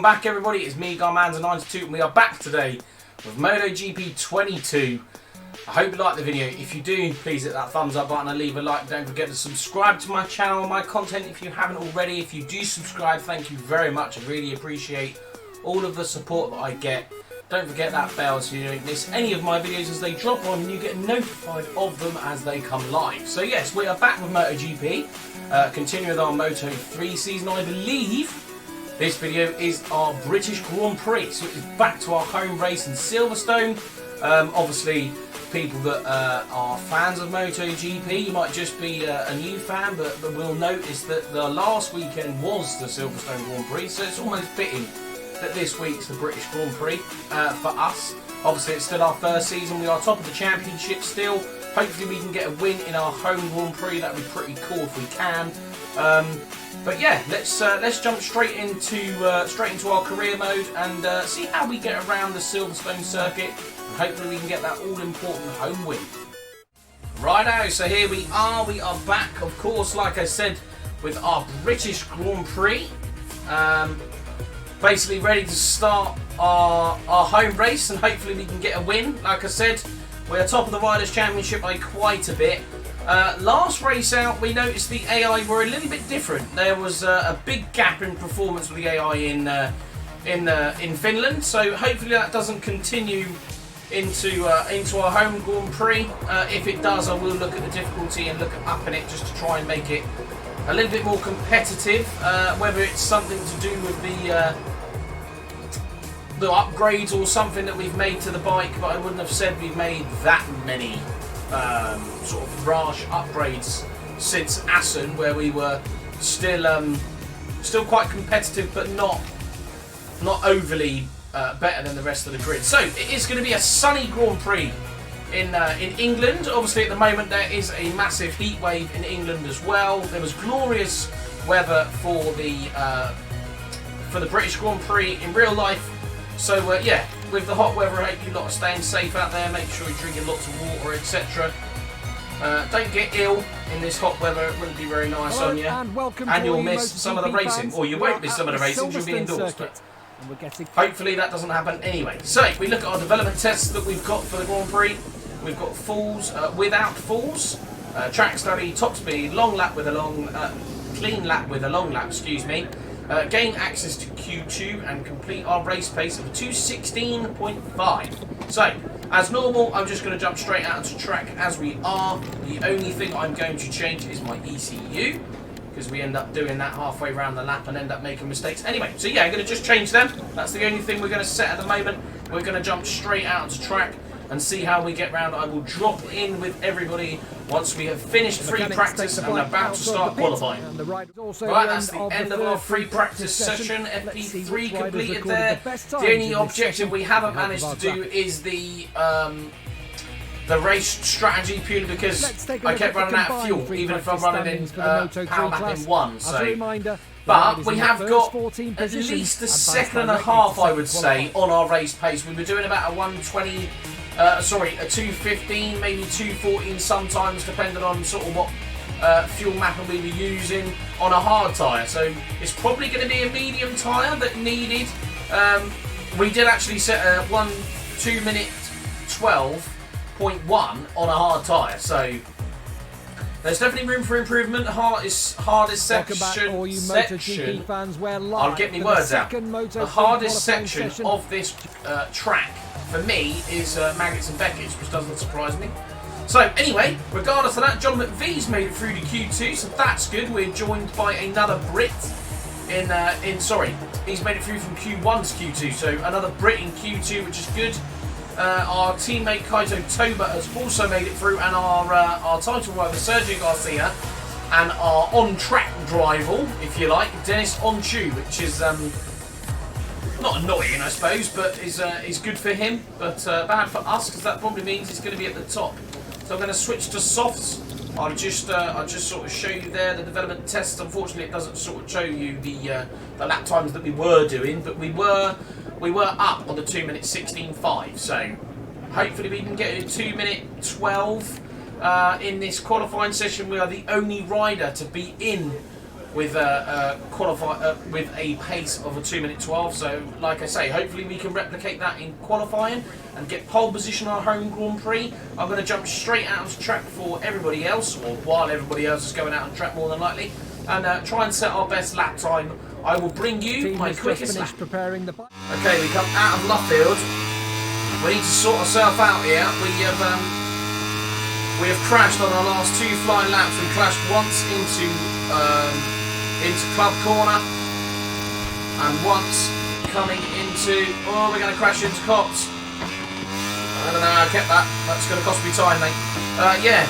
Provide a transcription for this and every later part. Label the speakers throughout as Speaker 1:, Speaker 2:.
Speaker 1: Welcome back everybody, it's me Garmanza92 and we are back today with MotoGP 22. I hope you like the video. If you do, please hit that thumbs up button and leave a like. Don't forget to subscribe to my channel and my content if you haven't already. If you do subscribe, thank you very much. I really appreciate all of the support that I get. Don't forget that bell so you don't miss any of my videos as they drop on and you get notified of them as they come live. So yes, we are back with MotoGP, continuing with our Moto3 season. I believe this video is our British Grand Prix, so it is back to our home race in Silverstone. Obviously, people that are fans of MotoGP, you might just be a new fan, but will notice that the last weekend was the Silverstone Grand Prix, so it's almost fitting that this week's the British Grand Prix for us. Obviously, it's still our first season. We are top of the championship still. Hopefully, we can get a win in our home Grand Prix. That'd be pretty cool if we can. But yeah, let's jump straight into our career mode and see how we get around the Silverstone circuit. And hopefully, we can get that all-important home win. Righto, so here we are. We are back, of course, like I said, with our British Grand Prix. Basically ready to start our home race and hopefully we can get a win. Like I said, we're top of the Riders' Championship by quite a bit. Last race out, we noticed the AI were a little bit different. There was a big gap in performance with the AI in Finland, so hopefully that doesn't continue into our home Grand Prix. If it does, I will look at the difficulty and look at upping it just to try and make it a little bit more competitive. Whether it's something to do with the upgrades or something that we've made to the bike, but I wouldn't have said we've made that many sort of rash upgrades since Assen, where we were still quite competitive, but not overly better than the rest of the grid. So it is going to be a sunny Grand Prix in England. Obviously, at the moment there is a massive heat wave in England as well. There was glorious weather for the British Grand Prix in real life. So yeah, with the hot weather, I hope you lot are staying safe out there. Make sure you're drinking lots of water, etc. Don't get ill in this hot weather. It wouldn't be very nice on you. And you'll miss some of the racing, or you won't miss some of the racing. You'll be indoors. But hopefully that doesn't happen anyway. So we look at our development tests that we've got for the Grand Prix. We've got falls without falls, track study, top speed, long lap with a long, clean lap with a long lap. Excuse me. Gain access to Q2 and complete our race pace of 2:16.5. So, as normal, I'm just going to jump straight out onto track as we are. The only thing I'm going to change is my ECU, because we end up doing that halfway around the lap and end up making mistakes. Anyway, so yeah, I'm going to just change them. That's the only thing we're going to set at the moment. We're going to jump straight out onto track and see how we get round. I will drop in with everybody once we have finished free practice and about to start qualifying. Right, that's the end of our free practice session. FP3 completed there. The only objective we haven't managed to do is the race strategy, purely because I kept running out of fuel, even if I'm running in power map in 1. So, but we have got at least a second and a half, I would say, on our race pace. We were doing about a 120. A 215, maybe 214 sometimes, depending on sort of what fuel mapper we were using on a hard tyre. So it's probably going to be a medium tyre that needed. We did actually set a 2 minute 12.1 on a hard tyre. So there's definitely room for improvement. Hardest section. I'll get my words out. The hardest section of this track for me is Maggots and Beckett's, which doesn't surprise me. So anyway, regardless of that, John McVie's made it through to Q2, so that's good. We're joined by another Brit he's made it through from Q1 to Q2, so another Brit in Q2, which is good. Our teammate Kaito Toba has also made it through, and our title rival Sergio Garcia, and our on-track rival, if you like, Dennis Onchu, which is not annoying, I suppose, but is good for him, but bad for us, because that probably means he's going to be at the top. So I'm going to switch to softs. I'll just sort of show you there the development tests. Unfortunately, it doesn't sort of show you the lap times that we were doing, but we were up on the 2 minute 16.5. So hopefully we can get a 2 minute 12 in this qualifying session. We are the only rider to be in with with a pace of a 2:12. So, like I say, hopefully we can replicate that in qualifying and get pole position on our home Grand Prix. I'm going to jump straight out onto track for everybody else, or while everybody else is going out on track more than likely, and try and set our best lap time. I will bring you my quickest lap.
Speaker 2: Preparing the...
Speaker 1: Okay, we come out of Luffield. We need to sort ourselves out here. We have crashed on our last 2 flying laps. We crashed once into Club Corner and once coming into... Oh, we're going to crash into Cops. I don't know how I kept that. That's going to cost me time, mate. Yeah,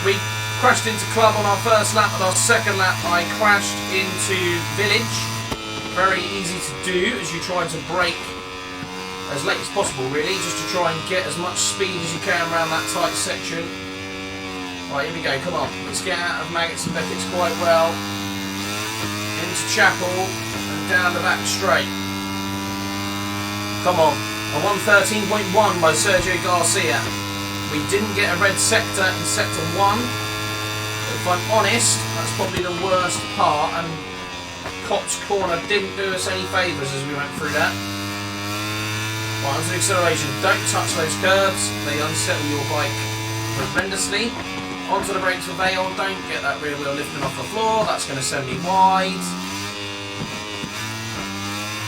Speaker 1: we crashed into Club on our first lap. On our second lap, I crashed into Village. Very easy to do as you try to brake as late as possible, really, just to try and get as much speed as you can around that tight section. Right, here we go, come on. Let's get out of Maggots and Beckett's quite well. Into Chapel and down the back straight. Come on. A 113.1 by Sergio Garcia. We didn't get a red sector in sector 1. But if I'm honest, that's probably the worst part, and Cops Corner didn't do us any favours as we went through that. Right, onto the acceleration. Don't touch those curbs. They unsettle your bike tremendously. Onto the brakes for Vale, don't get that rear wheel lifting off the floor, that's going to send me wide.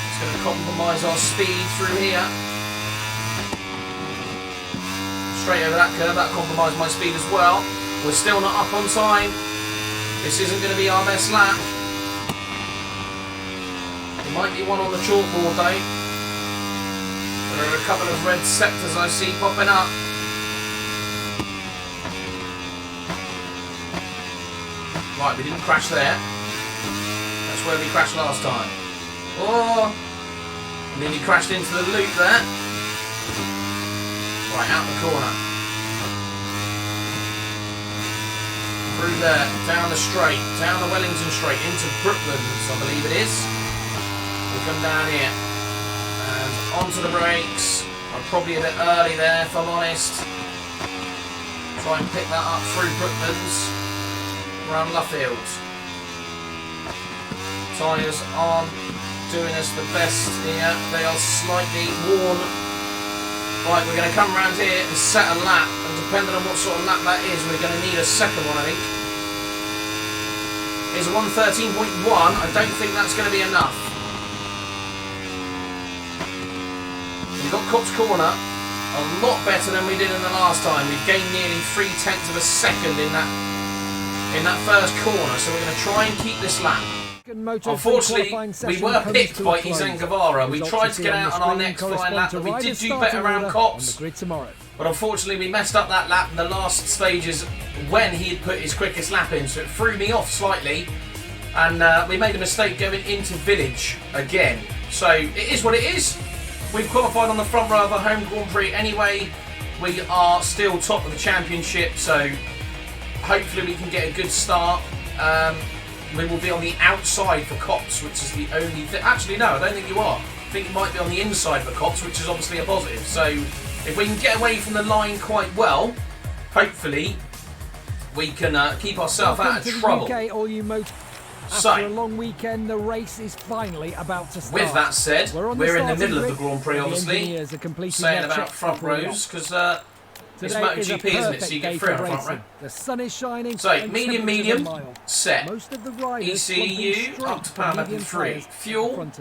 Speaker 1: It's going to compromise our speed through here. Straight over that curve, that compromised my speed as well. We're still not up on time. This isn't going to be our best lap. There might be one on the chalkboard though. There are a couple of red sectors I see popping up. Right, we didn't crash there. That's where we crashed last time. Oh! And then he crashed into the loop there. Right, out the corner. Through there, down the straight, down the Wellington straight, into Brooklands, I believe it is. We come down here. And onto the brakes. I'm probably a bit early there, if I'm honest. Try and pick that up through Brooklands. Around Luffield. Tyres aren't doing us the best here. They are slightly worn. Right, we're going to come around here and set a lap, and depending on what sort of lap that is, we're going to need a second one, I think. It's a 113.1. I don't think that's going to be enough. We've got Cops Corner a lot better than we did in the last time. We've gained nearly 0.3 of a second in that first corner, so we're going to try and keep this lap. Unfortunately, we were pipped by Izan Guevara. We tried to get out on our next flying lap, but we did do better around Cops. But unfortunately, we messed up that lap in the last stages when he had put his quickest lap in, so it threw me off slightly. And we made a mistake going into Village again. So it is what it is. We've qualified on the front row of our home Grand Prix anyway. We are still top of the championship, so hopefully we can get a good start. We will be on the outside for Cops, which is the only thing. Actually, no, I don't think you are. I think you might be on the inside for Cops, which is obviously a positive. So if we can get away from the line quite well, hopefully we can keep ourselves out of trouble.
Speaker 2: After a long weekend, the race is finally about to start.
Speaker 1: With that said, we're in the middle of the Grand Prix, obviously. Saying about front rows, because it's MotoGP, isn't it? So you get 3 on the front row.
Speaker 2: The sun is shining.
Speaker 1: So, medium, set. ECU, up to power method 3. Fuel,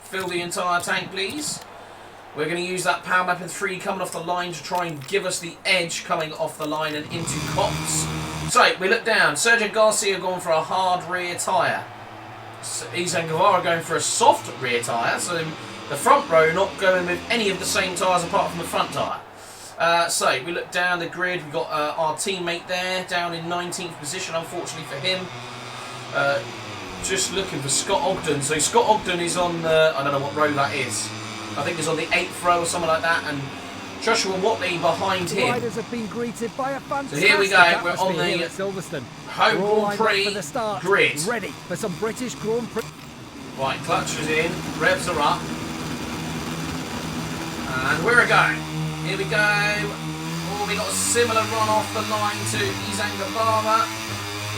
Speaker 1: fill the entire tank, please. We're going to use that power method 3 coming off the line to try and give us the edge coming off the line and into Cops. So, we look down. Sergio Garcia going for a hard rear tyre. Izan Guevara going for a soft rear tyre. So, the front row not going with any of the same tyres apart from the front tyre. So, we look down the grid. We've got our teammate there down in 19th position, unfortunately for him. Just looking for Scott Ogden. So, Scott Ogden is on the, I don't know what row that is. I think it's on the 8th row or something like that, and Joshua Watley behind him.
Speaker 2: Riders have been greeted by a fantastic
Speaker 1: so here we go, we're on the
Speaker 2: Silverstone.
Speaker 1: home Grand Prix grid.
Speaker 2: Ready for some British Grand Prix.
Speaker 1: Right, clutch is in, revs are up, and we're a go. Here we go. Oh, we got a similar run off the line to Izan Guevara.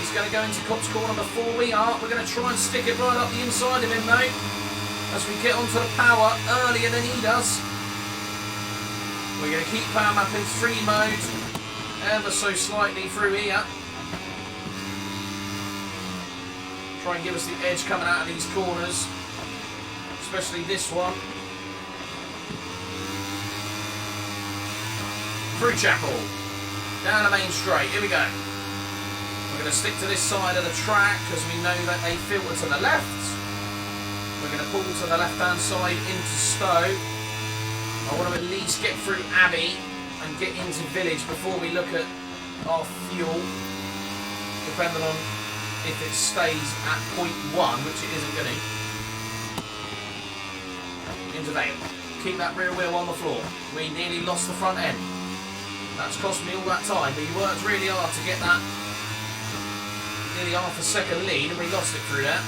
Speaker 1: He's going to go into Cop's corner before we are. We're going to try and stick it right up the inside of him though, as we get onto the power earlier than he does. We're going to keep power mapping 3 mode ever so slightly through here. Try and give us the edge coming out of these corners, especially this one. Through Chapel, down the main straight, here we go. We're going to stick to this side of the track because we know that they filter to the left. We're going to pull to the left hand side into Stowe. I want to at least get through Abbey and get into Village before we look at our fuel, depending on if it stays at 0.1, which it isn't going to. Into Vale. Keep that rear wheel on the floor. We nearly lost the front end. That's cost me all that time, but he worked really hard to get that nearly half a second lead, and we lost it through that.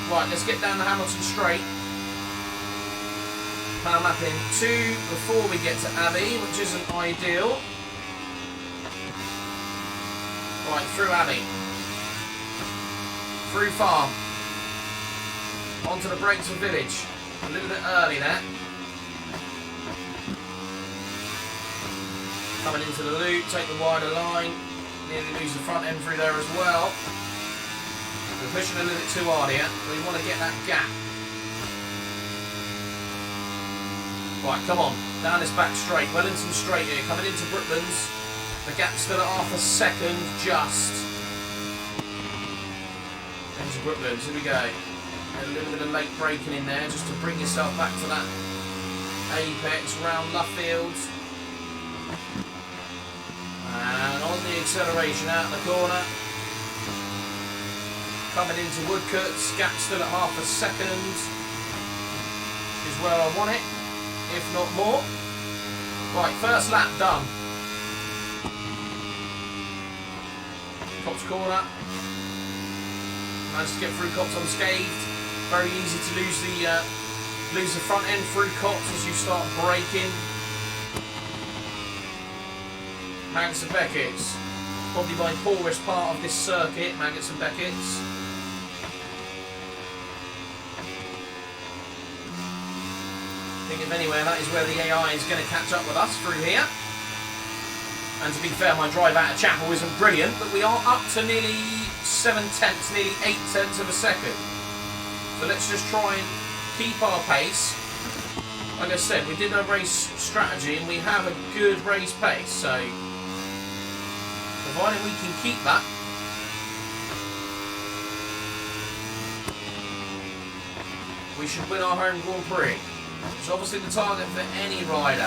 Speaker 1: Right, let's get down the Hamilton straight. Power mapping 2 before we get to Abbey, which isn't ideal. Right, through Abbey. Through Farm. Onto the brakes of Village. A little bit early there. Coming into the loop, take the wider line. Nearly lose the front end through there as well. We're pushing a little bit too hard here. We want to get that gap. Right, come on. Down this back straight. Wellington straight here. Coming into Brooklands. The gap's still at half a second, just. Into Brooklands. Here we go. A little bit of late braking in there just to bring yourself back to that apex round Luffield. And on the acceleration out of the corner. Coming into Woodcuts, gap still at half a second. Is where I want it, if not more. Right, first lap done. Cop's corner. Managed to get through Cop's unscathed. Very easy to lose the front end through Cop's as you start braking. Maggots and Beckett's. Probably my poorest part of this circuit, Maggots and Beckett's. I think if anywhere, that is where the AI is going to catch up with us through here. And to be fair, my drive out of Chapel isn't brilliant, but we are up to nearly 7 tenths, nearly 8 tenths of a second. So let's just try and keep our pace. Like I said, we did a race strategy and we have a good race pace, so providing we can keep that, we should win our home Grand Prix. It's obviously the target for any rider.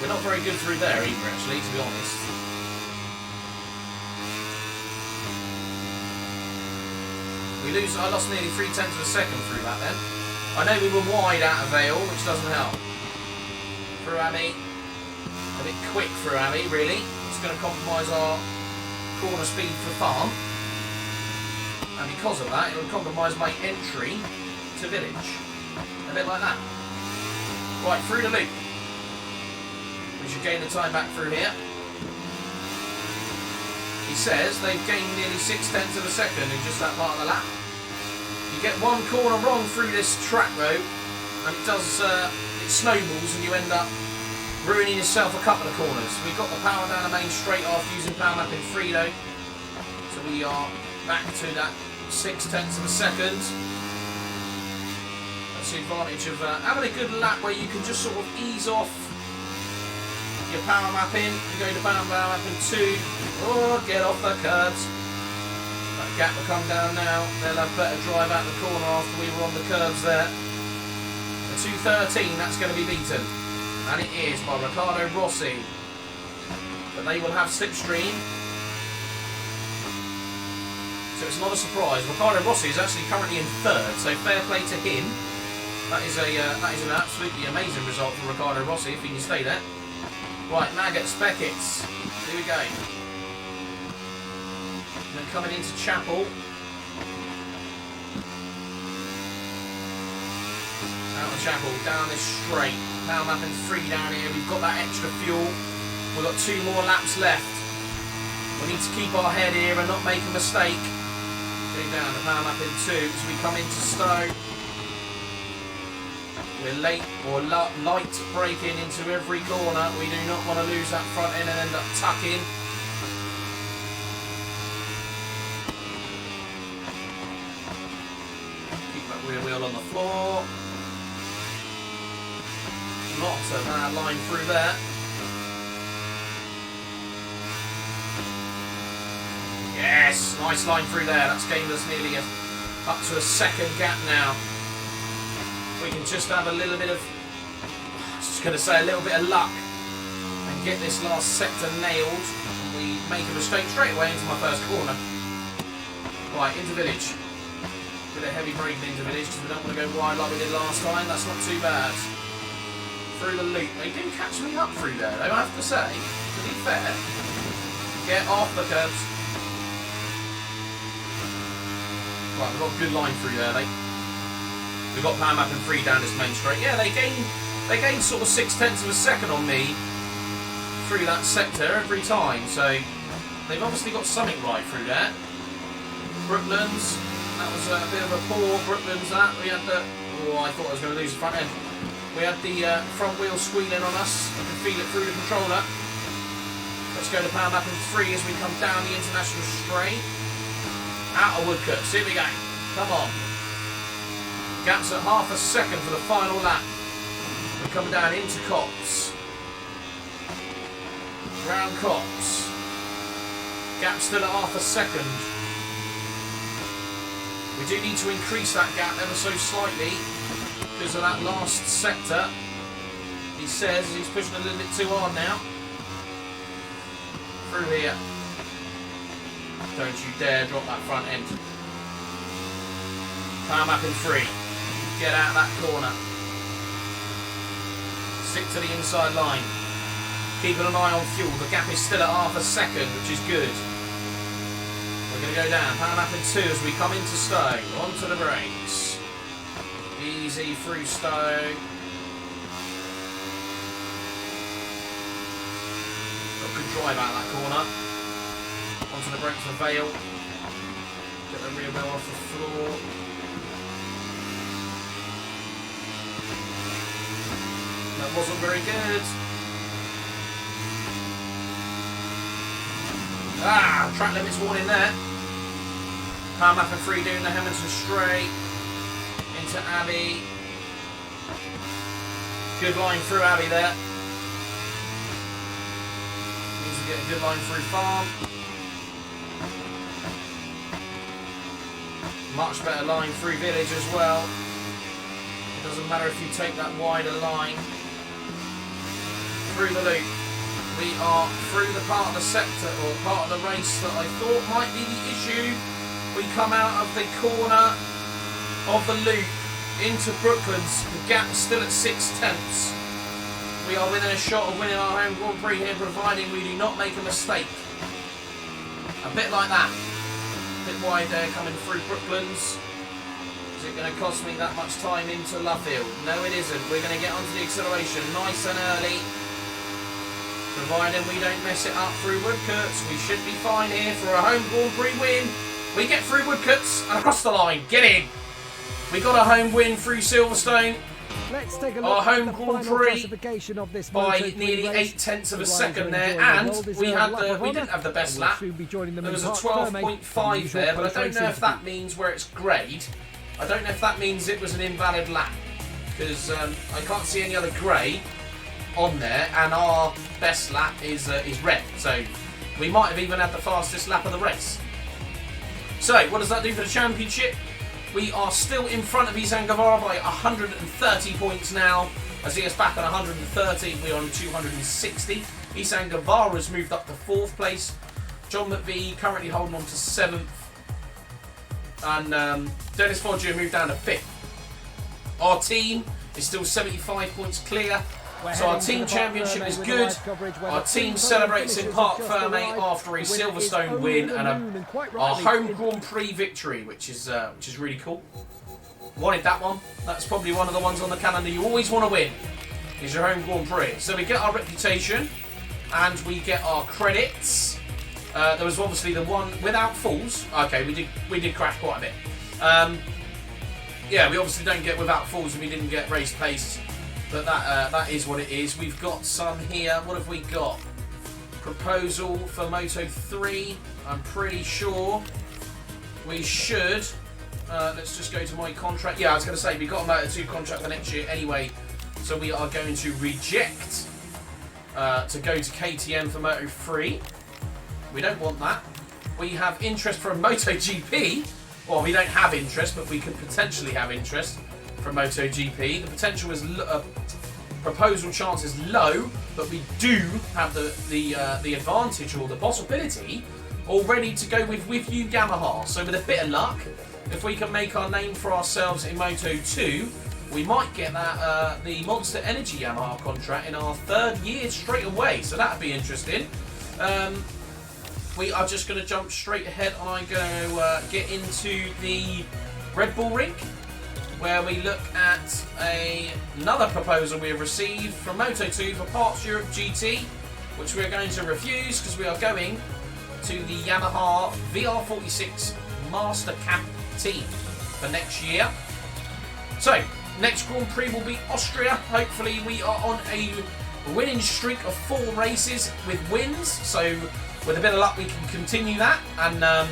Speaker 1: We're not very good through there either, actually, to be honest. I lost nearly 3 tenths of a second through that then. I know we were wide out of Vale, which doesn't help. Through Abbey. A bit quick through Abbey, really. It's going to compromise our corner speed for Farm. And because of that, it will compromise my entry to Village. A bit like that. Right, through the loop. We should gain the time back through here. He says they've gained nearly 6 tenths of a second in just that part of the lap. You get one corner wrong through this track though, and it snowballs and you end up ruining yourself a couple of corners. We've got the power down the main straight after using power mapping 3 though. So we are back to that 6 tenths of a second. That's the advantage of having a good lap where you can just sort of ease off your power mapping. You go to power mapping 2. Oh, get off the curbs. That gap will come down now. They'll have better drive out the corner after we were on the curbs there. The 213, that's going to be beaten. And it is by Riccardo Rossi. But they will have slipstream. So it's not a surprise. Riccardo Rossi is actually currently in 3rd, so fair play to him. That is an absolutely amazing result for Riccardo Rossi if he can stay there. Right, Maggots, Beckett's. Here we go. And then coming into Chapel. Out of Chapel, down this straight. Power mapping 3 down here. We've got that extra fuel. We've got 2 more laps left. We need to keep our head here and not make a mistake. Go down the power lap in 2 as we come into Stowe. We're late or light braking into every corner. We do not want to lose that front end and end up tucking. Keep that rear wheel on the floor. Not a bad line through there. Yes, nice line through there. That's gained us nearly up to a second gap now. We can just have a little bit of, I was just going to say, a little bit of luck and get this last sector nailed. We make a mistake straight away into my first corner. Right, into village. Bit of heavy braking into village because we don't want to go wide like we did last time. That's not too bad. Through the loop. They didn't catch me up through there, though, I have to say. To be fair. Get off the curbs. Right, we've got a good line through there, We've got power map and 3 down this main straight. Yeah, they gain sort of 0.6 of a second on me through that sector every time. So they've obviously got something right through there. Brooklands, that was a bit of a poor Brooklands. That we had the. Oh, I thought I was going to lose the front end. We had the front wheel squealing on us. I can feel it through the controller. Let's go to power map and 3 as we come down the international straight. Out of Woodcuts. Here we go. Come on. Gaps at half a second for the final lap. We're coming down into Copse. Round Copse. Gap still at half a second. We do need to increase that gap ever so slightly because of that last sector. He says he's pushing a little bit too hard now. Through here. Don't you dare drop that front end. Power map in 3. Get out of that corner. Stick to the inside line. Keeping an eye on fuel. The gap is still at half a second, which is good. We're going to go down. Power map in 2 as we come into Stowe. Onto the brakes. Easy through Stowe. Got a good drive out of that corner. Onto the brakes for Vale. Get the rear wheel off the floor. That wasn't very good. Ah, track limits warning there. Power map and 3 doing the Hamilton straight. Into Abbey. Good line through Abbey there. Needs to get a good line through Farm. Much better line through Village as well. It doesn't matter if you take that wider line. Through the loop. We are through the part of the sector, or part of the race that I thought might be the issue. We come out of the corner of the loop into Brooklands. The gap is still at 0.6. We are within a shot of winning our home Grand Prix here, providing we do not make a mistake. A bit like that. A bit wide there coming through Brooklands. Is it going to cost me that much time into Luffield? No, it isn't. We're going to get onto the acceleration nice and early. Providing we don't mess it up through Woodcuts, we should be fine here for a home Grand Prix win. We get through Woodcuts and across the line. Get in. We got a home win through Silverstone.
Speaker 2: Let's take a look
Speaker 1: our home
Speaker 2: at the
Speaker 1: Grand
Speaker 2: final
Speaker 1: Prix
Speaker 2: classification of this
Speaker 1: by
Speaker 2: Moto3
Speaker 1: nearly
Speaker 2: race.
Speaker 1: 0.8 of a
Speaker 2: The
Speaker 1: second
Speaker 2: riders
Speaker 1: there,
Speaker 2: are
Speaker 1: and
Speaker 2: enjoying
Speaker 1: we didn't have the best lap.
Speaker 2: Soon be joining them
Speaker 1: There
Speaker 2: in
Speaker 1: was a
Speaker 2: Park Ferme,
Speaker 1: 12.5 there, but I don't know if
Speaker 2: post-race
Speaker 1: that means where it's grade. I don't know if that means it was an invalid lap, because I can't see any other grey on there, and our best lap is red, so we might have even had the fastest lap of the race. So what does that do for the championship? We are still in front of Isan Guevara by 130 points now. As he is back on 130, we're on 260. Isan Guevara's moved up to 4th place. John McVie currently holding on to 7th. And Dennis Foggia moved down to 5th. Our team is still 75 points clear. So our team championship is good. Our team celebrates in Park Ferme after a Silverstone win and our home Grand Prix victory, which is really cool. Wanted that one. That's probably one of the ones on the calendar you always want to win, is your home Grand Prix. So we get our reputation and we get our credits. There was obviously the one without falls. Okay, we did crash quite a bit. Yeah, we obviously don't get without falls and we didn't get race pace, but that is what it is. We've got some here. What have we got? Proposal for Moto3. I'm pretty sure we should. Let's just go to my contract. Yeah, I was going to say we got a Moto2 contract for next year anyway, so we are going to reject to go to KTM for Moto3. We don't want that. We have interest from MotoGP. Well, we don't have interest, but we could potentially have interest from MotoGP. The potential is proposal chance is low, but we do have the advantage or the possibility already to go with you Yamaha. So with a bit of luck, if we can make our name for ourselves in Moto2, we might get that the Monster Energy Yamaha contract in our 3rd year straight away. So that'd be interesting. We are just going to jump straight ahead and I'm going to get into the Red Bull rig, where we look at another proposal we have received from Moto2 for Parts Europe GT, which we are going to refuse because we are going to the Yamaha VR46 Master Camp team for next year. So, next Grand Prix will be Austria. Hopefully we are on a winning streak of 4 races with wins, so with a bit of luck we can continue that and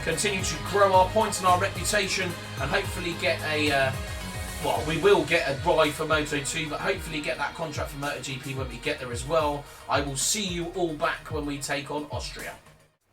Speaker 1: continue to grow our points and our reputation and hopefully get a well, we will get a drive for Moto2, but hopefully get that contract for MotoGP when we get there as well. I will see you all back when we take on Austria.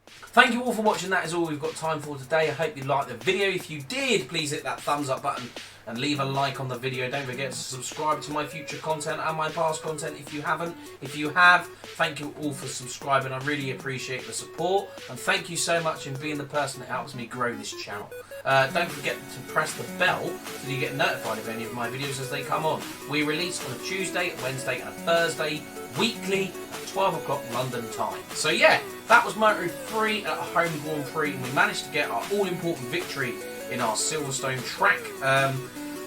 Speaker 1: Thank you all for watching. That is all we've got time for today. I hope you liked the video. If you did, please hit that thumbs up button and leave a like on the video. Don't forget to subscribe to my future content and my past content if you haven't. If you have, thank you all for subscribing. I really appreciate the support, and thank you so much in being the person that helps me grow this channel. Don't forget to press the bell so you get notified of any of my videos as they come on. We release on a Tuesday, a Wednesday and a Thursday weekly at 12 o'clock London time. So yeah, that was Moto3 at a home Grand Prix, and we managed to get our all-important victory in our Silverstone track.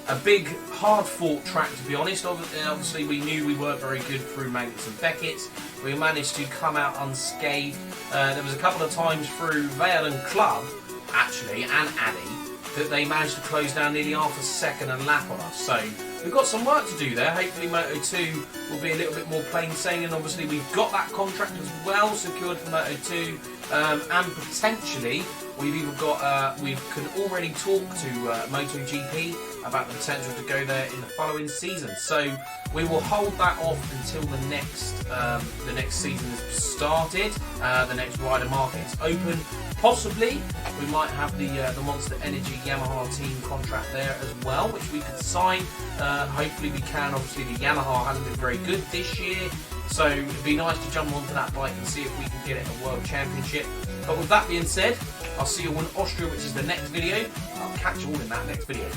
Speaker 1: A big, hard-fought track, to be honest. Obviously, we knew we weren't very good through Magnus and Beckett. We managed to come out unscathed. There was a couple of times through Vale and Club, actually, and Addy, that they managed to close down nearly half a second and lap on us. So we've got some work to do there. Hopefully Moto2 will be a little bit more plain sailing. Obviously, we've got that contract as well secured for Moto2, and potentially we've even got we can already talk to MotoGP about the potential to go there in the following season. So we will hold that off until the next season is started. The next rider market is open. Possibly we might have the Monster Energy Yamaha team contract there as well, which we could sign. Hopefully we can. Obviously the Yamaha hasn't been very good this year, so it'd be nice to jump onto that bike and see if we can get it in a World Championship. But with that being said, I'll see you in Austria, which is the next video. I'll catch you all in that next video.